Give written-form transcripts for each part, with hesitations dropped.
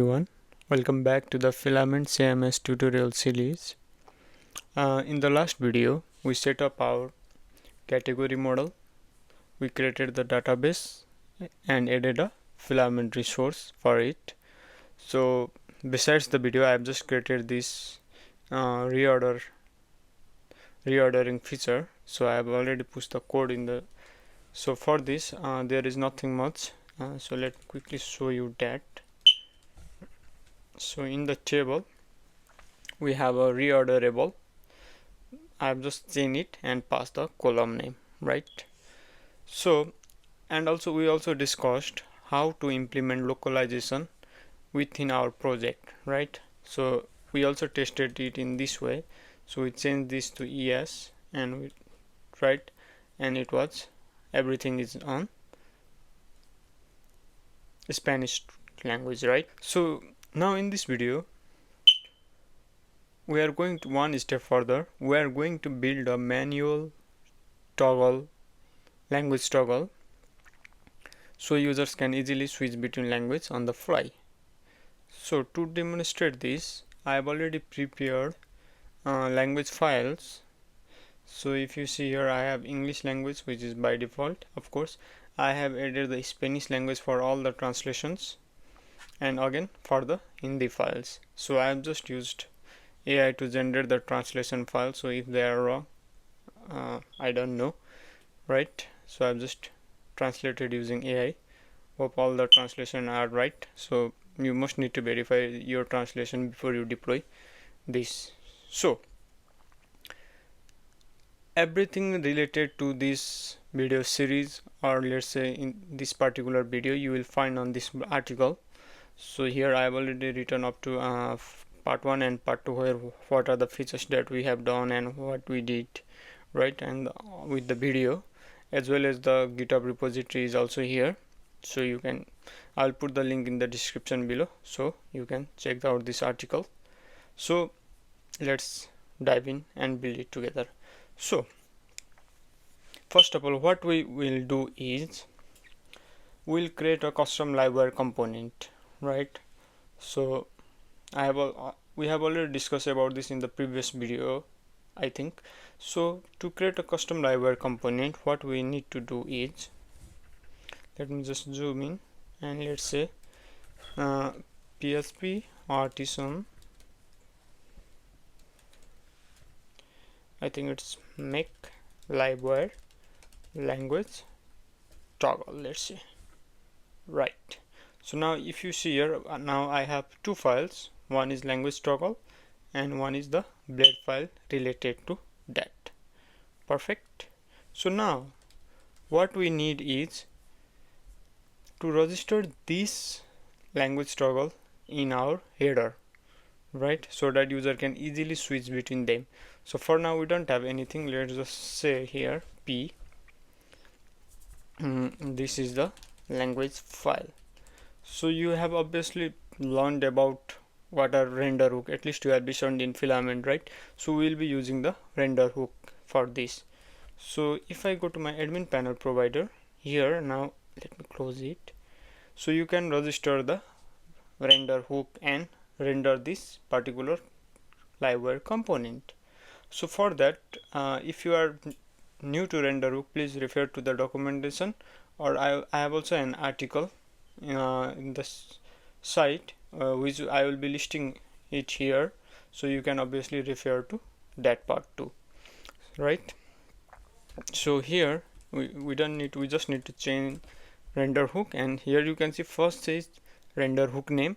Everyone, welcome back to the Filament CMS tutorial series. In the last video, we set up our category model, we created the database and added a filament resource for it. So besides the video, I have just created this reordering feature. So I have already pushed the code in the. So for this, there is nothing much. So let me quickly show you that. So in the table we have a reorderable. I have just changed it and passed the column name, right? So, and also we also discussed how to implement localization within our project, right? So we also tested it in this way. So we changed this to ES and we right, and it was everything is on Spanish language, right? So now in this video we are going to one step further. We are going to build a manual toggle, language toggle, so users can easily switch between language on the fly. So to demonstrate this, I have already prepared language files. So if you see here, I have English language, which is by default. Of course, I have added the Spanish language for all the translations, and again for the Hindi files. So I have just used AI to generate the translation file. So if they are wrong, I don't know, right? So I've just translated using AI. Hope all the translation are right. So you must need to verify your translation before you deploy this. So everything related to this video series, or let's say in this particular video, you will find on this article. So here I have already written up to part 1 and part 2, where what are the features that we have done and what we did, right? And with the video, as well as the GitHub repository is also here. So you can, I'll put the link in the description below, so you can check out this article. So let's dive in and build it together. So first of all, what we will do is we'll create a custom Livewire component, right? So we have already discussed about this in the previous video, I think. So to create a custom Livewire component, what we need to do is, let me just zoom in and let's say PHP artisan, I think it's make Livewire language toggle, let's say, right? So now if you see here, now I have two files. One is language toggle and one is the blade file related to that. Perfect. So now what we need is to register this language toggle in our header, right? So that user can easily switch between them. So for now we don't have anything. Let's just say here P. This is the language file. So you have obviously learned about what are render hook, at least you have listened in Filament, right? So we'll be using the render hook for this. So if I go to my admin panel provider here, now let me close it. So you can register the render hook and render this particular Livewire component. So for that, if you are new to render hook, please refer to the documentation, or I have also an article in the site which I will be listing it here, so you can obviously refer to that part too, right? So here we don't need to, we just need to change render hook, and here you can see first is render hook name,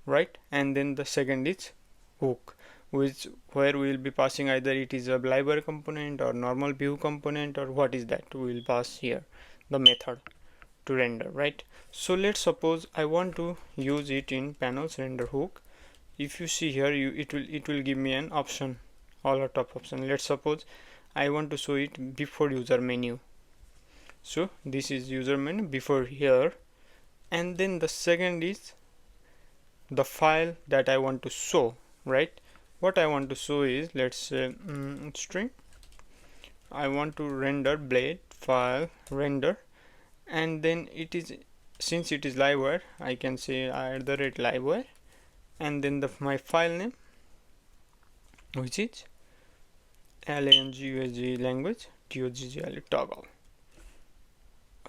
right? And then the second is hook, which where we will be passing either it is a Livewire component or normal view component, or what is that we will pass here the method to render, right? So let's suppose I want to use it in panels render hook. If you see here, it will give me an option, all a top option. Let's suppose I want to show it before user menu. So this is user menu before here, and then the second is the file that I want to show, right? What I want to show is, let's say string. I want to render blade file render, and then it is since it is Livewire, I can say @Livewire, and then my file name, which is language language toggle.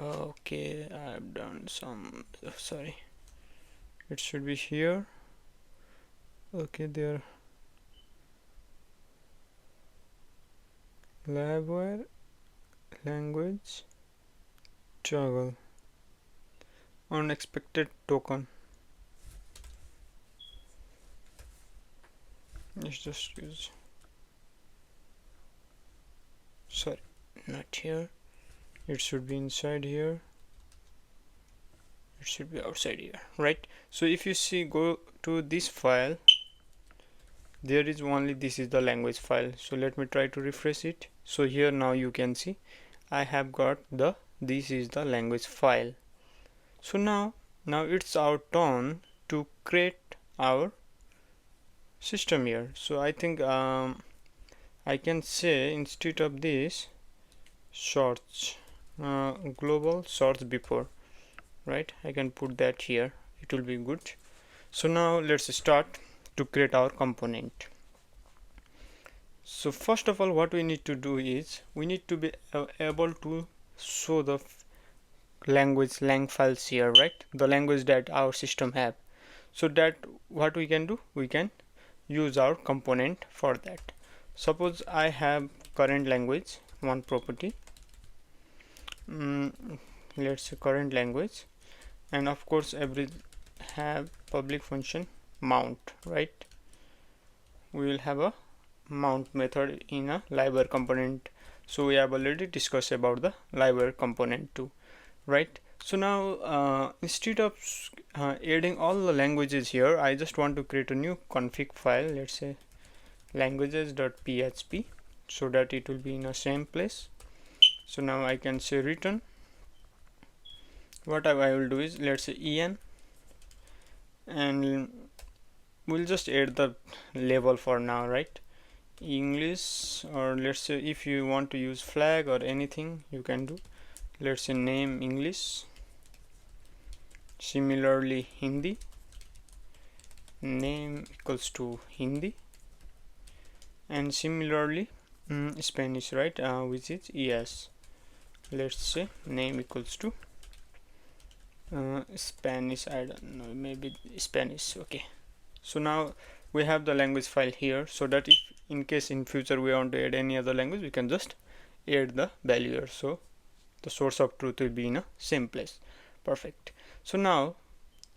Okay, I've done some, sorry, it should be here. Okay, there, Livewire language toggle unexpected token. Let's just use, sorry, not here, it should be inside here, it should be outside here, right? So if you see, go to this file, there is only, this is the language file. So let me try to refresh it. So here now you can see I have got the, this is the language file. So now it's our turn to create our system here. So I think I can say, instead of this, search global search before, right? I can put that here, it will be good. So now let's start to create our component. So first of all, what we need to do is we need to be able to show the language lang files here, right? The language that our system have. So that what we can do, we can use our component for that. Suppose I have current language, one property, let's say current language, and of course every have public function mount, right? We will have a mount method in a Livewire component. So we have already discussed about the Livewire component too, right? So now instead of adding all the languages here, I just want to create a new config file, let's say languages.php, so that it will be in the same place. So now I can say return. What I will do is, let's say en, and we'll just add the label for now, right? English, or let's say if you want to use flag or anything you can do, let's say name English, similarly Hindi, name equals to Hindi, and similarly Spanish, right? Which is yes, let's say name equals to Spanish, I don't know, maybe Spanish. Okay, so now we have the language file here, so that if in case in future we want to add any other language, we can just add the value here, so the source of truth will be in a same place. Perfect. So now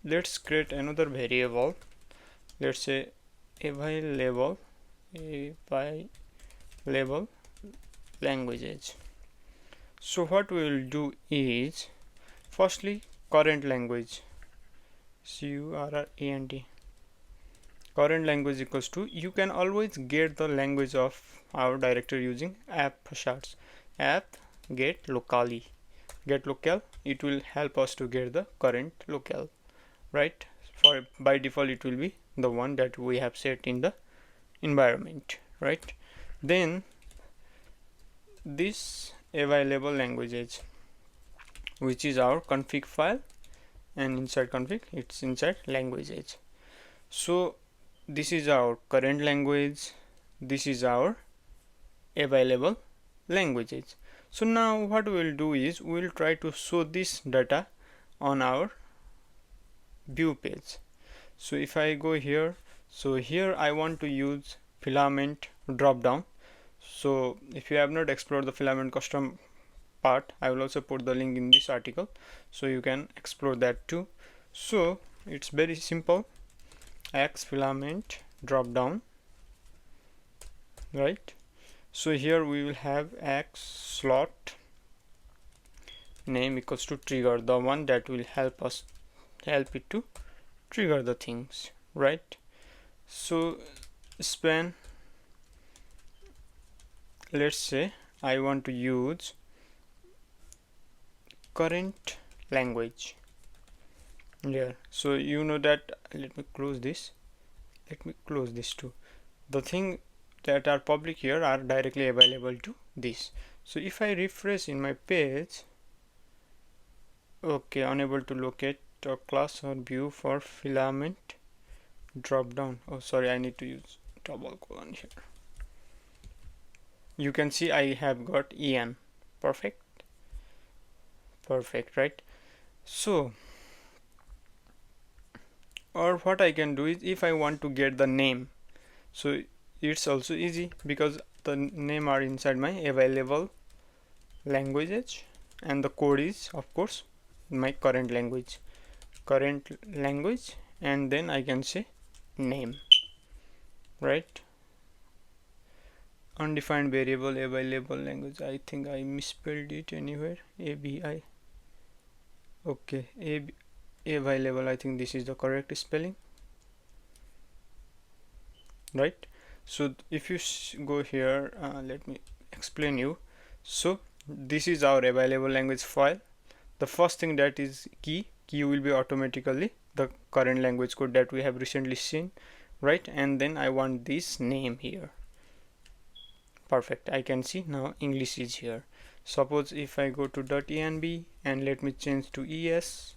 let's create another variable, let's say available languages. So what we will do is, firstly current language, current current language equals to, you can always get the language of our directory using app shards, app get locally, get local, it will help us to get the current local, right? For by default it will be the one that we have set in the environment, right? Then this available languages, which is our config file, and inside config it's inside languages. So this is our current language, this is our available languages. So now what we will do is, we will try to show this data on our view page. So if I go here, so here I want to use Filament dropdown. So if you have not explored the Filament custom part, I will also put the link in this article, so you can explore that too. So it's very simple, x filament drop down, right? So here we will have x slot name equals to trigger, the one that will help it to trigger the things, right? So span, let's say I want to use current language here. So you know that, let me close this too. The thing that are public here are directly available to this. So if I refresh in my page, Okay, unable to locate a class or view for filament drop down. Oh, sorry, I need to use double colon here. You can see I have got en. Perfect. Perfect, right? So, or what I can do is, if I want to get the name, so it's also easy because the name are inside my available languages, and the code is of course my current language, and then I can say name, right? Undefined variable available language. I think I misspelled it anywhere. abi. Okay, available, I think this is the correct spelling, right? So if you go here, let me explain you. So this is our available language file. The first thing that is key will be automatically the current language code that we have recently seen, right? And then I want this name here. Perfect. I can see now English is here. Suppose if I go to .env and let me change to es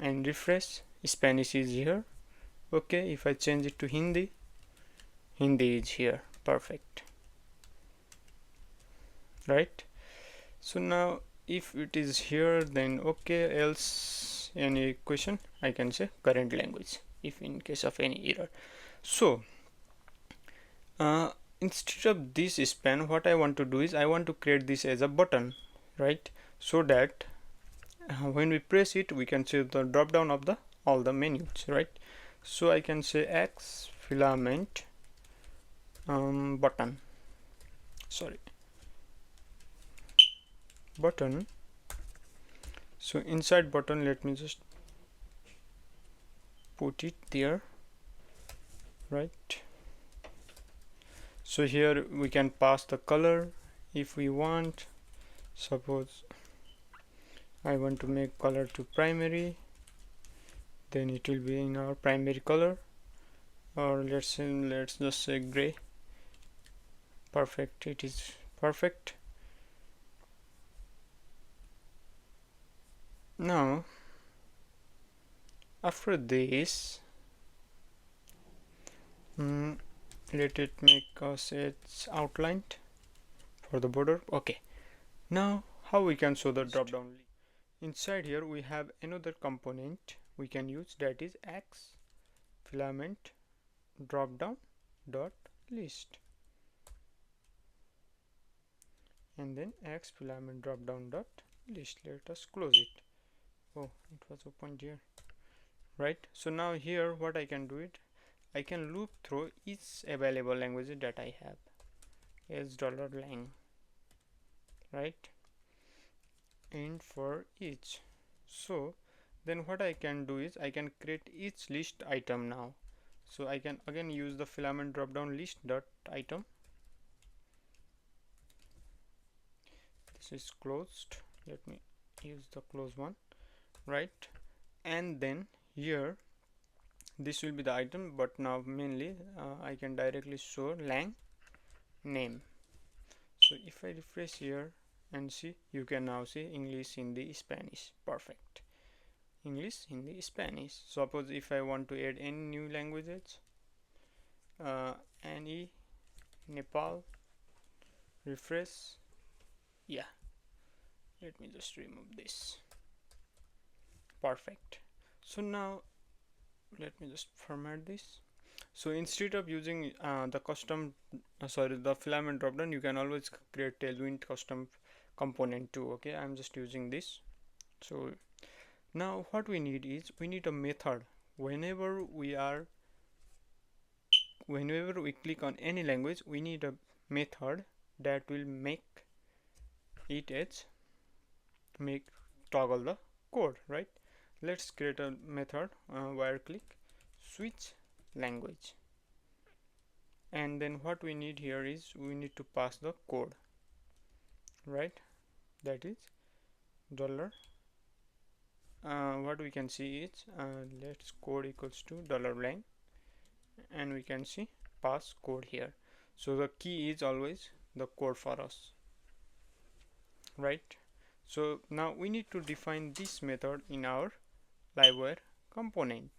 and refresh, Spanish is here. Okay, if I change it to Hindi is here. Perfect, right? So now if it is here, then okay, else any question I can say current language if in case of any error. So instead of this span, what I want to do is I want to create this as a button, right? So that when we press it, we can see the drop down of the all the menus, right? So I can say X filament button, sorry, button. So inside button, let me just put it there, right? So here we can pass the color if we want. Suppose I want to make color to primary, then it will be in our primary color, or let's just say gray. Perfect, it is perfect. Now after this, let it make us it's outlined for the border. Okay, now how we can show the drop down? Inside here we have another component we can use, that is X filament drop down dot list, and then X filament drop down dot list. Let us close it. Oh, it was opened here, right? So now here what I can do it, I can loop through each available language that I have as $lang, right? And for each. So then what I can do is I can create each list item now. So I can again use the filament drop down list dot item. This is closed. Let me use the close one, right? And then here this will be the item, but now mainly I can directly show lang name. So if I refresh here and see, you can now see English, Hindi, Spanish. Perfect. English, Hindi, Spanish. Suppose if I want to add any new languages, any Nepal, refresh. Yeah, let me just remove this. Perfect. So now let me just format this. So instead of using the custom the filament dropdown, you can always create Tailwind custom component too. Okay, I'm just using this. So now what we need is we need a method. Whenever we click on any language, we need a method that will make toggle the code, right? Let's create a method wire click switch language, and then what we need here is we need to pass the code, right? That is dollar what we can see is let's code equals to $lang, and we can see pass code here. So the key is always the code for us, right? So now we need to define this method in our Livewire component.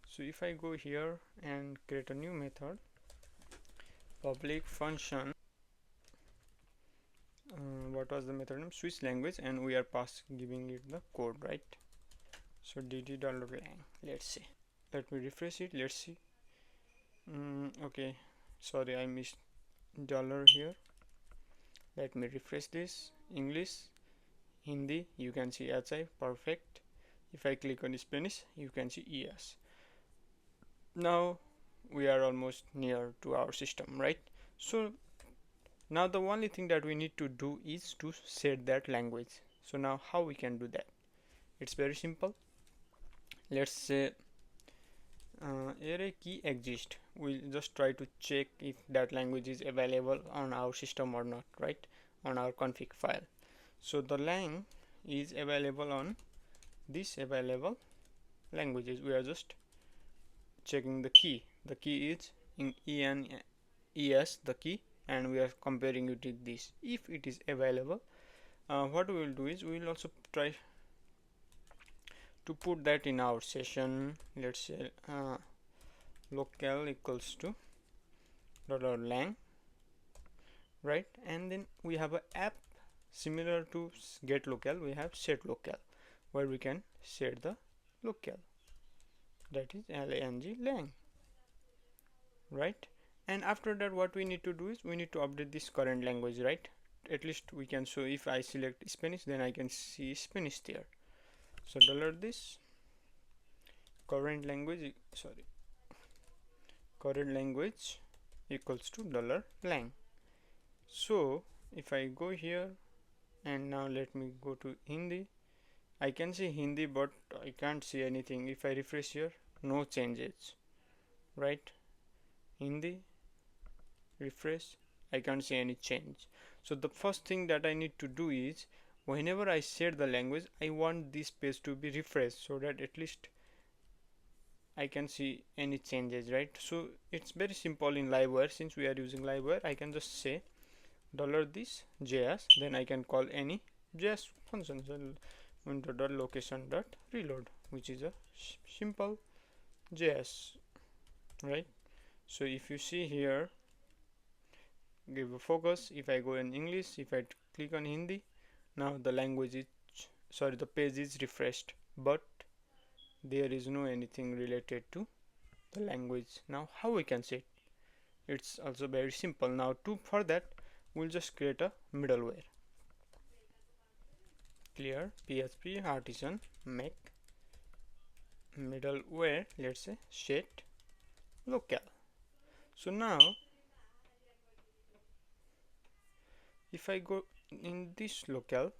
So if I go here and create a new method, public function, what was the method name, switch language, and we are giving it the code, right? So dd$lang, let's see, let me refresh it, let's see. Okay, sorry, I missed dollar here. Let me refresh this. English, Hindi, you can see HI, perfect. If I click on Spanish, you can see yes. Now we are almost near to our system, right? So now the only thing that we need to do is to set that language. So now how we can do that? It's very simple. Let's say array key exists. We'll just try to check if that language is available on our system or not, right? On our config file. So the lang is available on this available languages. We are just checking the key. The key is in ES, the key, and we are comparing it with this. If it is available, what we will do is we will also try to put that in our session. Let's say local equals to $lang, right? And then we have a app similar to get local. We have set local, where we can set the local, that is lang, right? And after that, what we need to do is we need to update this current language, right? At least we can show, if I select Spanish, then I can see Spanish there. So $this current language, sorry, current language equals to $lang. So if I go here and now let me go to Hindi, I can see Hindi, but I can't see anything. If I refresh here, no changes, right? Hindi, refresh, I can't see any change. So the first thing that I need to do is, whenever I set the language, I want this page to be refreshed so that at least I can see any changes, right? So it's very simple in Livewire. Since we are using Livewire, I can just say $this JS, then I can call any JS function, so .location.reload, which is a simple JS, right? So if you see here, give a focus, if I go in English, if I click on Hindi, now the language is, sorry, the page is refreshed, but there is no anything related to the language. Now how we can set? It's also very simple. Now for that, we'll just create a middleware. Clear PHP artisan make middleware, let's say set local. So now if I go in this local,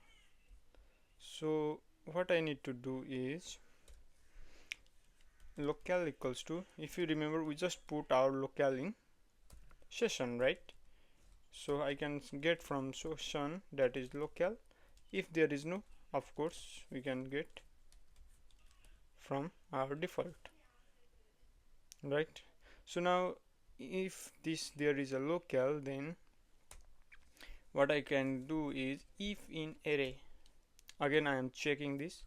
so what I need to do is local equals to, if you remember, we just put our local in session, right? So I can get from session, that is local. If there is no, of course we can get from our default, right? So now if there is a local, then what I can do is, if in array, again I am checking this,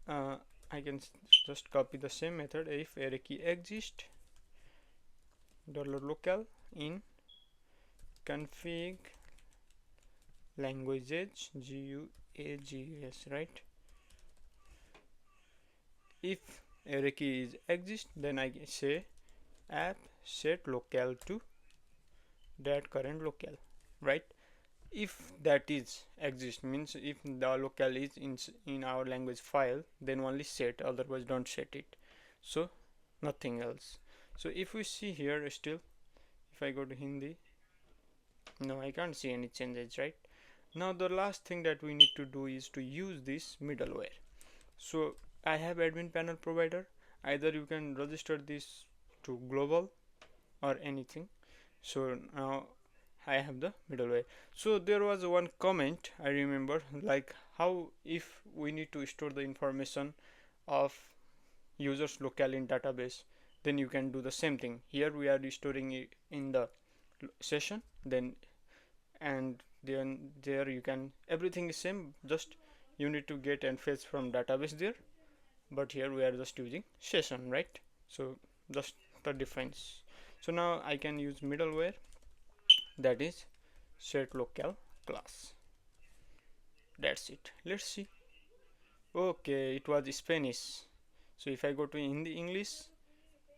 I can just copy the same method. If array key exists, $local in config languages GUAGS, right? If array key is exist, then I say app set local to that current local, right? If that is exist, means if the local is in our language file, then only set, otherwise don't set it. So nothing else. So if we see here, still if I go to Hindi, no, I can't see any changes, right? Now the last thing that we need to do is to use this middleware. So I have admin panel provider, either you can register this to global or anything. So now I have the middleware. So there was one comment I remember, like how if we need to store the information of users local in database, then you can do the same thing. Here we are storing it in the session, then and then there you can, everything is same, just you need to get and fetch from database there, but here we are just using session, right? So just the difference. So now I can use middleware, that is set local class. That's it. Let's see. Okay, it was Spanish. So if I go to Hindi English,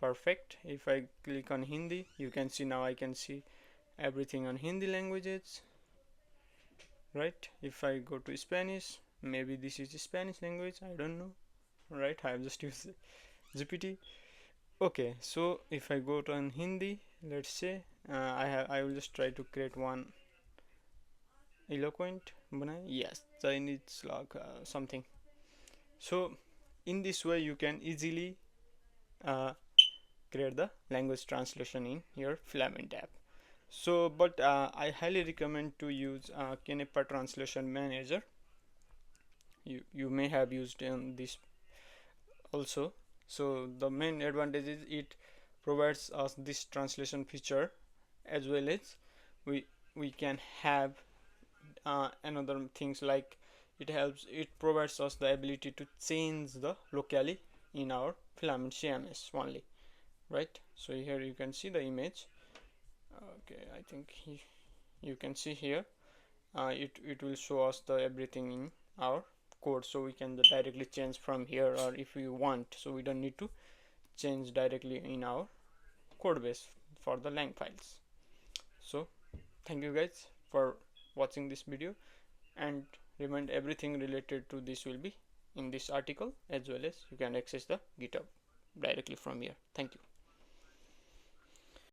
perfect. If I click on Hindi, you can see now I can see everything on Hindi languages, right? If I go to Spanish, maybe this is Spanish language, I don't know, right? I have just used GPT. Okay, so if I go to on Hindi, let's say I will just try to create one eloquent banai, yes, Chinese like something. So in this way you can easily uh, create the language translation in your Filament app. So but I highly recommend to use Kenepa translation manager. You may have used in this also. So the main advantage is it provides us this translation feature, as well as we we can have another things like it provides us the ability to change the locally in our Filament CMS only, right? So here you can see the image. Okay, I think you can see here it will show us the everything in our code, so we can directly change from here, or if we want, so we don't need to change directly in our code base for the lang files. So thank you guys for watching this video, and remind everything related to this will be in this article, as well as you can access the GitHub directly from here. Thank you.